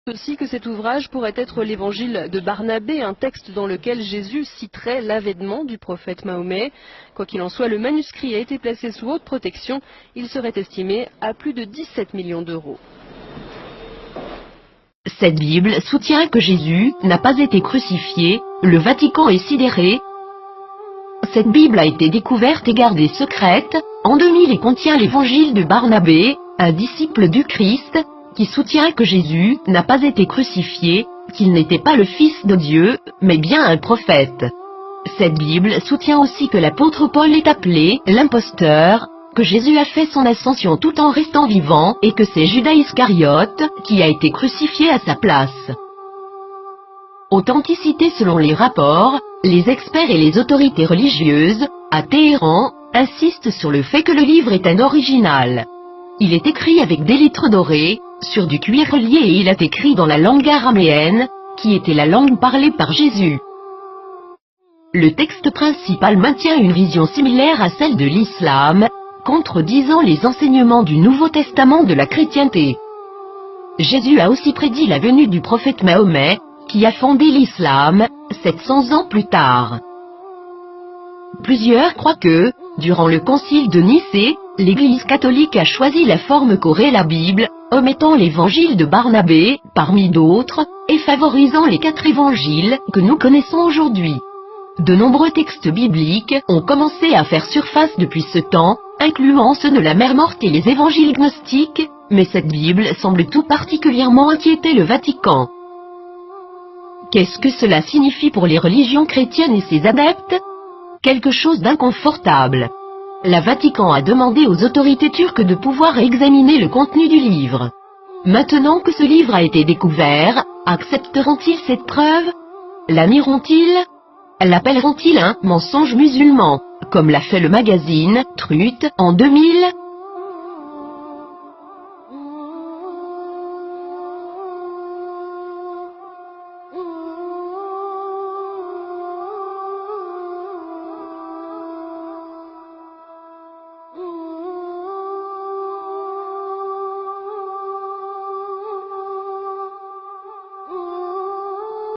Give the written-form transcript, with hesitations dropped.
aussi que cet ouvrage pourrait être l'évangile de Barnabé, un texte dans lequel Jésus citerait l'avènement du prophète Mahomet. Quoi qu'il en soit, le manuscrit a été placé sous haute protection. Il serait estimé à plus de 17 millions d'euros. Cette Bible soutient que Jésus n'a pas été crucifié. Le Vatican est sidéré. Cette Bible a été découverte et gardée secrète en 2000 et contient l'évangile de Barnabé, un disciple du Christ, qui soutient que Jésus n'a pas été crucifié, qu'il n'était pas le Fils de Dieu, mais bien un prophète. Cette Bible soutient aussi que l'apôtre Paul est appelé l'imposteur, que Jésus a fait son ascension tout en restant vivant et que c'est Judas Iscariote qui a été crucifié à sa place. Authenticité selon les rapports, les experts et les autorités religieuses, à Téhéran, insistent sur le fait que le livre est un original. Il est écrit avec des lettres dorées, sur du cuir relié et il est écrit dans la langue araméenne, qui était la langue parlée par Jésus. Le texte principal maintient une vision similaire à celle de l'islam, contredisant les enseignements du Nouveau Testament de la chrétienté. Jésus a aussi prédit la venue du prophète Mahomet, qui a fondé l'islam, 700 ans plus tard. Plusieurs croient que, durant le concile de Nicée, l'Église catholique a choisi la forme qu'aurait la Bible, omettant l'évangile de Barnabé, parmi d'autres, et favorisant les 4 évangiles que nous connaissons aujourd'hui. De nombreux textes bibliques ont commencé à faire surface depuis ce temps, incluant ceux de la Mère morte et les évangiles gnostiques, mais cette Bible semble tout particulièrement inquiéter le Vatican. Qu'est-ce que cela signifie pour les religions chrétiennes et ses adeptes? Quelque chose d'inconfortable. Le Vatican a demandé aux autorités turques de pouvoir examiner le contenu du livre. Maintenant que ce livre a été découvert, accepteront-ils cette preuve? La nieront-ils? L'appelleront-ils un mensonge musulman, comme l'a fait le magazine Truth en 2000?